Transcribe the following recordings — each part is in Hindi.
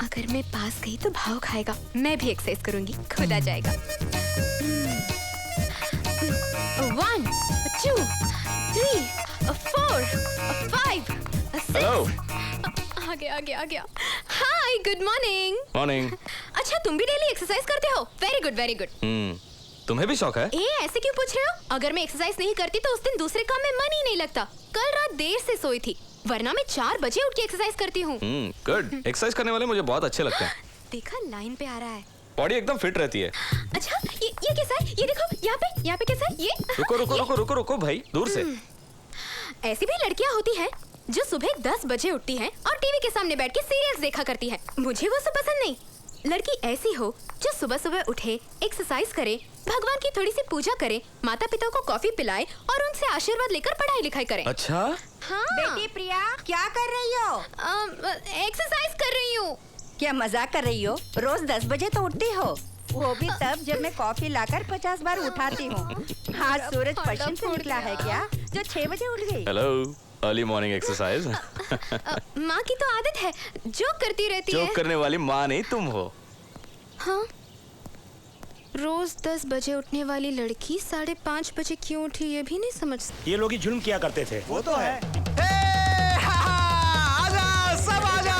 अगर मैं पास गई तो भाव खाएगा। मैं भी एक्सरसाइज करूंगी, खुद आ जाएगा। 1 2 3 4 5 6। हेलो। आ गया। हाय, गुड मॉर्निंग। मॉर्निंग। अच्छा, तुम भी डेली एक्सरसाइज करते हो? Very good very good. तुम्हें भी शौक है? ऐसे क्यों पूछ रहे हो? अगर मैं एक्सरसाइज नहीं करती तो उस दिन दूसरे काम में मन ही नहीं लगता। कल रात देर से सोई थी, वरना मैं 4 बजे उठ के एक्सरसाइज करती हूँ। गुड। एक्सरसाइज करने वाले मुझे बहुत अच्छे लगते हैं। देखा, लाइन पे आ रहा है। बॉडी एकदम फिट रहती है। अच्छा, ये कैसा है? ये देखो, यहाँ पे कैसा है ये? रुको भाई, दूर से। ऐसी भी लड़कियाँ होती हैं जो सुबह 10 बजे उठती हैं और टीवी के सामने बैठ के सीरियल्स देखा करती हैं। मुझे वो सब पसंद नहीं। लड़की ऐसी हो जो सुबह सुबह उठे, एक्सरसाइज करे, भगवान की थोड़ी सी पूजा करे, माता पिता को कॉफी पिलाए और उनसे आशीर्वाद लेकर पढ़ाई लिखाई करे। अच्छा? हाँ। बेटी प्रिया, क्या कर रही हो? एक्सरसाइज कर रही हूँ। क्या मजाक कर रही हो? रोज 10 बजे तो उठती हो, वो भी तब जब मैं कॉफी लाकर 50 बार उठाती हूँ। आज सूरज पश्चिम से निकला है क्या जो 6 बजे उठ गई? Hello, early morning exercise. माँ की तो आदत है, जोक करती रहती है। जोक करने वाली माँ नहीं तुम हो। हाँ? रोज 10 बजे उठने वाली लड़की 5:30 बजे क्यों उठी, ये भी नहीं समझती। ये लोग ही जुल्म किया करते थे। वो तो है। आजा, सब आजा।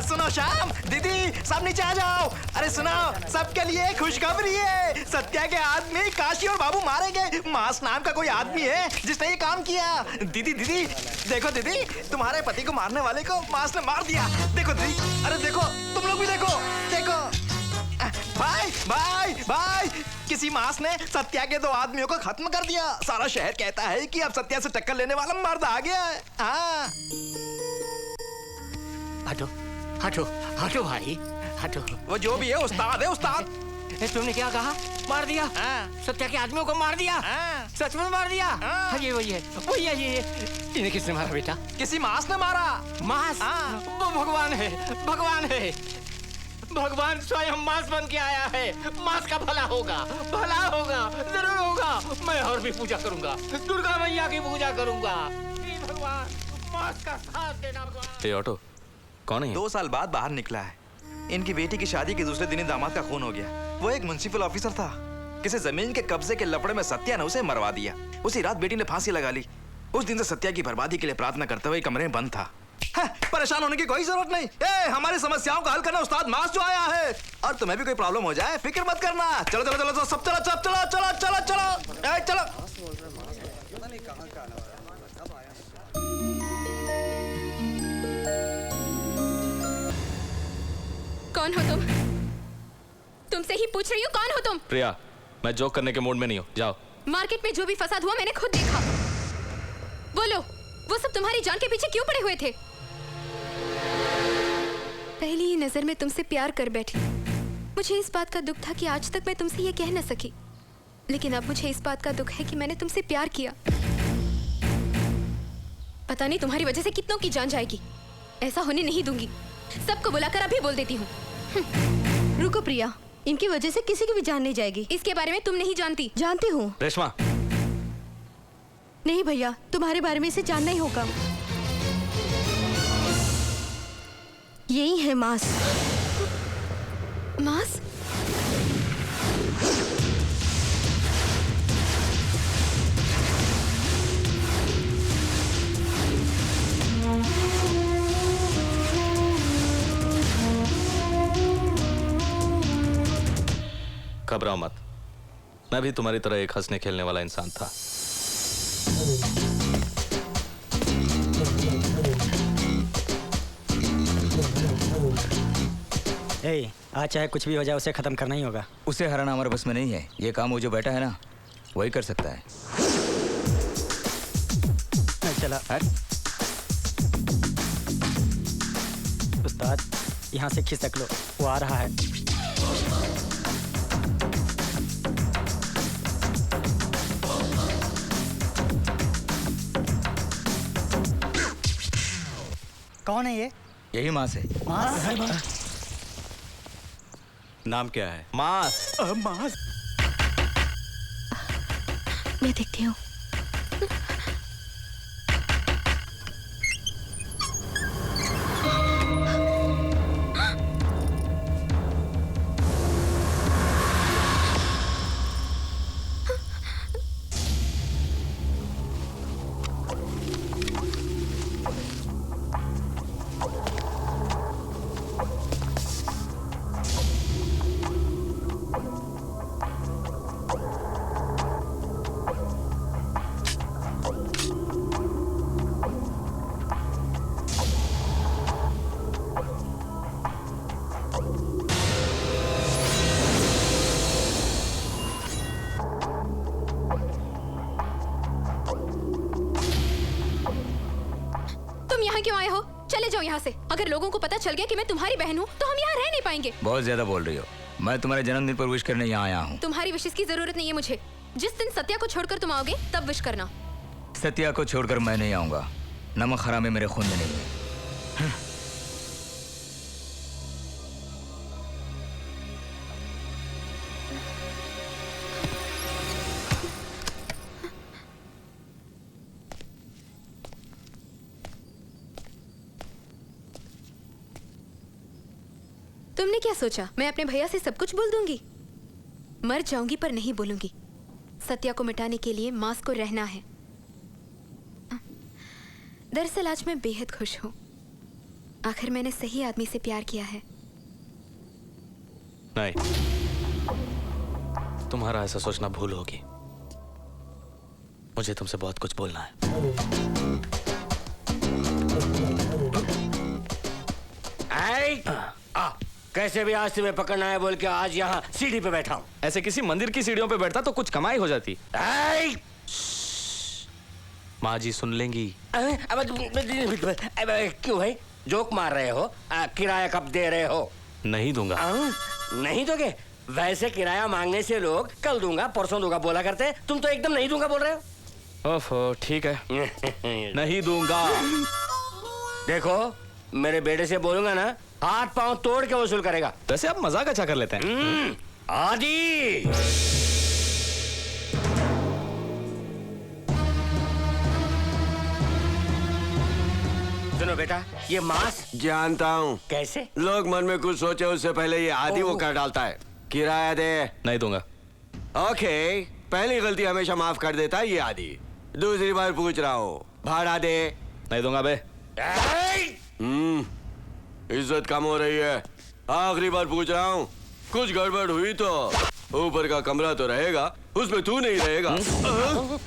सुनो श्याम, दीदी, सब नीचे आ जाओ। अरे सुनो, सबके लिए खुशखबरी है। सत्या के आदमी काशी और बाबू मारे गए। मास नाम का कोई आदमी है जिसने ये काम किया। दीदी, देखो दीदी, तुम्हारे पति को मारने वाले को मास ने मार दिया। देखो दीदी, अरे देखो, तुम लोग भी देखो। भाई, किसी मास ने सत्या के 2 आदमियों को खत्म कर दिया। सारा शहर कहता है कि अब सत्या से टक्कर लेने वाला मर्द आ गया है। हाँ। हटो भाई, हटो। वो जो भी है उस्ताद है, उस्ताद। तुमने क्या कहा? मार दिया? सत्या के आदमियों को मार दिया? सच में मार दिया? ये वही है। इन्हें किसने मारा बेटा? किसी मास ने मारा। मास? वो भगवान है। भगवान स्वयं मास बन के आया है। मास का भला होगा, जरूर होगा। मैं और भी पूजा करूंगा, दुर्गा मैया की पूजा करूंगा। भगवान, मास का साथ देना भगवान। ये ऑटो कौन है? 2 साल बाद बाहर निकला है। इनकी बेटी की शादी के दूसरे दिन ही दामाद का खून हो गया। वो एक म्युनिसिपल ऑफिसर था। किसी जमीन के कब्जे के लफड़े में सत्या ने उसे मरवा दिया। उसी रात बेटी ने फांसी लगा ली। उस दिन से सत्या की बर्बादी के लिए प्रार्थना करते हुए कमरे में बंद था। परेशान होने की कोई जरूरत नहीं। हमारी समस्याओं का हल करना उस्ताद मास जो आया है। और तुम्हें भी कोई प्रॉब्लम हो जाए, फिक्र मत करना। चलो सब चलो। कौन हो तुम? तुमसे ही पूछ रही हूँ, कौन हो तुम? प्रिया, मैं जोक करने के मूड में नहीं हूँ, जाओ। मार्केट में जो भी फसाद हुआ मैंने खुद देखा। बोलो, वो सब तुम्हारी जान के पीछे क्यों पड़े हुए थे? पहली ही नजर में तुमसे प्यार कर बैठी। मुझे इस बात का दुख था कि आज तक मैं तुमसे ये कह न सकी, लेकिन अब मुझे इस बात का दुख है कि मैंने तुमसे प्यार किया। पता नहीं तुम्हारी वजह से कितनों की जान जाएगी। ऐसा होने नहीं दूंगी। सबको बुलाकर अभी बोल देती हूँ। रुको प्रिया, इनकी वजह से किसी की भी जान नहीं जाएगी। इसके बारे में तुम नहीं जानती। जानती हूँ। रेशमा। नहीं भैया, तुम्हारे बारे में इसे जानना ही होगा। यही है मास। मास? घबराओ मत, मैं भी तुम्हारी तरह एक हंसने खेलने वाला इंसान था। आज चाहे कुछ भी हो जाए, उसे खत्म करना ही होगा। उसे हराना हमारे बस में नहीं है। ये काम वो जो बैठा है ना, वही कर सकता है। चला उस्ताद, यहाँ से खिसक लो, वो आ रहा है। कौन है ये? यही मास है। मास? नाम क्या है? मास। मास? मैं देखती हूँ। तुम यहाँ क्यों आए हो? चले जाओ यहाँ से। अगर लोगों को पता चल गया कि मैं तुम्हारी बहन हूँ तो हम यहाँ रह नहीं पाएंगे। बहुत ज्यादा बोल रही हो। मैं तुम्हारे जन्मदिन पर विश करने यहाँ आया हूँ। तुम्हारी विशेष की जरूरत नहीं है मुझे। जिस दिन सत्या को छोड़कर तुम आओगे तब विश करना। सत्या को छोड़कर मैं नहीं आऊंगा। नमक हराम मेरे खून में नहीं है। तुमने क्या सोचा मैं अपने भैया से सब कुछ बोल दूंगी? मर जाऊंगी पर नहीं बोलूंगी। सत्या को मिटाने के लिए मास को रहना है। दरअसल आज मैं बेहद खुश हूँ। आखिर मैंने सही आदमी से प्यार किया है। नहीं, तुम्हारा ऐसा सोचना भूल होगी। मुझे तुमसे बहुत कुछ बोलना है। कैसे भी आज तुम्हें पकड़ना है बोल के आज यहाँ सीढ़ी पे बैठा हूँ। ऐसे किसी मंदिर की सीढ़ियों पे बैठता तो कुछ कमाई हो जाती। माँ जी सुन लेंगी। क्यों भाई जोक मार रहे हो? किराया कब दे रहे हो? नहीं दूंगा। नहीं दोगे? वैसे किराया मांगने से लोग कल दूंगा परसों दूंगा बोला करते। तुम तो एकदम नहीं दूंगा बोल रहे हो। ओफो, ठीक है। नहीं दूंगा। देखो मेरे बेटे से बोलूंगा ना हाथ पांव तोड़ के वसूल करेगा। वैसे आप मजाक अच्छा कर लेते हैं। आदि सुनो बेटा, ये मांस जानता हूँ। कैसे? लोग मन में कुछ सोचे उससे पहले ये आदि वो कर डालता है। किराया दे। नहीं दूंगा। ओके, पहली गलती हमेशा माफ कर देता है ये आदि। दूसरी बार पूछ रहा हूँ, भाड़ा दे। नहीं दूंगा बे। इज्जत कम हो रही है। आखिरी बार पूछ रहा हूँ, कुछ गड़बड़ हुई तो ऊपर का कमरा तो रहेगा, उसमें तू नहीं रहेगा।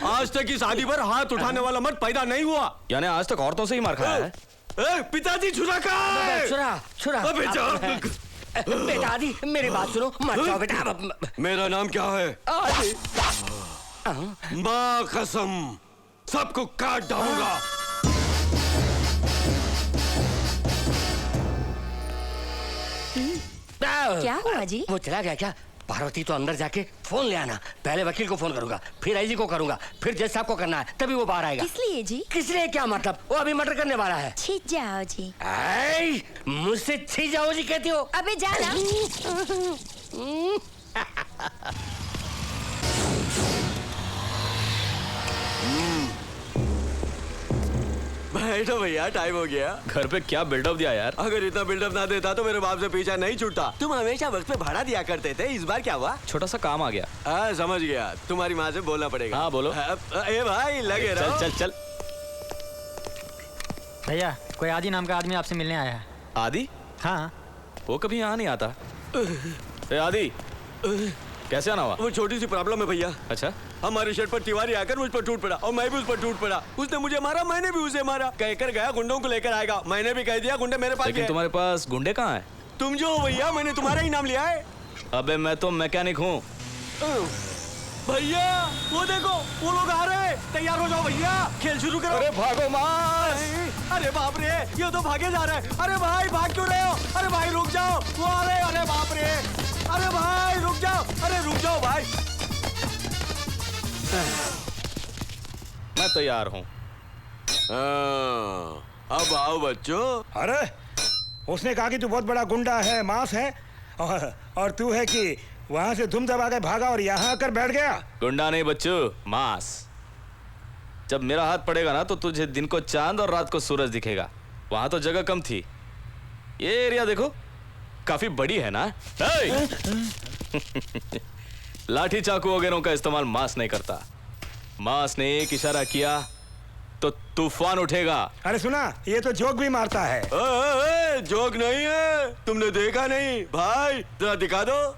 आज तक इस आदि पर हाथ उठाने वाला मर्द पैदा नहीं हुआ। यानी आज तक औरतों से ही मार खाया है। पिताजी छुरा का छुरा बेटा आदि मेरी बात सुनो, मत जाओ बेटा। मेरा नाम क्या है? आदि। माँ कसम सबको काट डालूंगा। क्या हुआ जी? वो चला गया क्या? पार्वती तो अंदर जाके फोन ले आना। पहले वकील को फोन करूंगा, फिर आईजी को करूंगा, फिर जज साहब को करना है, तभी वो बाहर आएगा। किस लिए जी? किस लिए क्या मतलब? वो अभी मर्डर करने वाला है। छिप जाओ जी। मुझसे छी जाओ जी कहती हो? अबे जाना। बैठो भैया, टाइम हो गया। घर पे क्या बिल्डअप दिया यार। अगर इतना बिल्डअप ना देता तो मेरे बाप से पीछा नहीं छूटता। तुम हमेशा वक्त पे भाड़ा दिया करते थे, इस बार क्या हुआ? छोटा सा काम आ गया। हाँ समझ गया, तुम्हारी माँ से बोलना पड़ेगा। हाँ बोलो। ए भाई लगे रहो। चल चल चल। भैया कोई आदि नाम का आदमी आपसे मिलने आया है। आदि? हाँ। वो कभी यहाँ नहीं आता। ए आदि, कैसे आना हुआ? वो छोटी सी प्रॉब्लम है भैया। अच्छा। हमारे शर्ट पर तिवारी आकर मुझ पर टूट पड़ा और मैं भी उस पर टूट पड़ा। उसने मुझे मारा, मैंने भी उसे मारा। कहकर गया गुंडों को लेकर आएगा। मैंने भी कह दिया गुंडे मेरे पास। लेकिन तुम्हारे पास गुंडे कहाँ हैं? तुम जो हो भैया, मैंने तुम्हारा ही नाम लिया है। अबे मैं तो मैकेनिक हूँ। भैया वो देखो, वो लोग आ रहे हैं। तैयार हो जाओ भैया, खेल शुरू करो। अरे भागो मार। अरे बाप रे, ये तो भागे जा रहे हैं। अरे भाई भाग क्यों रहे हो? अरे भाई रुक जाओ, वो आ रहे हैं। अरे बाप रे, अरे भाई रुक जाओ। अरे रुक जाओ भाई। मैं तैयार हूँ। अब आओ बच्चों। अरे उसने कहा कि तू बहुत बड़ा गुंडा है, मांस है, और तू है कि वहां से धुम दबा के भागा और यहाँ आकर बैठ गया। गुंडा नहीं बच्चू, मांस। जब मेरा हाथ पड़ेगा ना तो तुझे दिन को चांद और रात को सूरज दिखेगा। वहां तो जगह कम थी। ये एरिया देखो, काफी बड़ी है ना। लाठी चाकू वगैरह का इस्तेमाल मांस नहीं करता। मांस ने एक इशारा किया तो तूफान उठेगा। अरे सुना, ये तो जोक भी मारता है। जोक नहीं है, तुमने देखा नहीं भाई, जरा दिखा दो।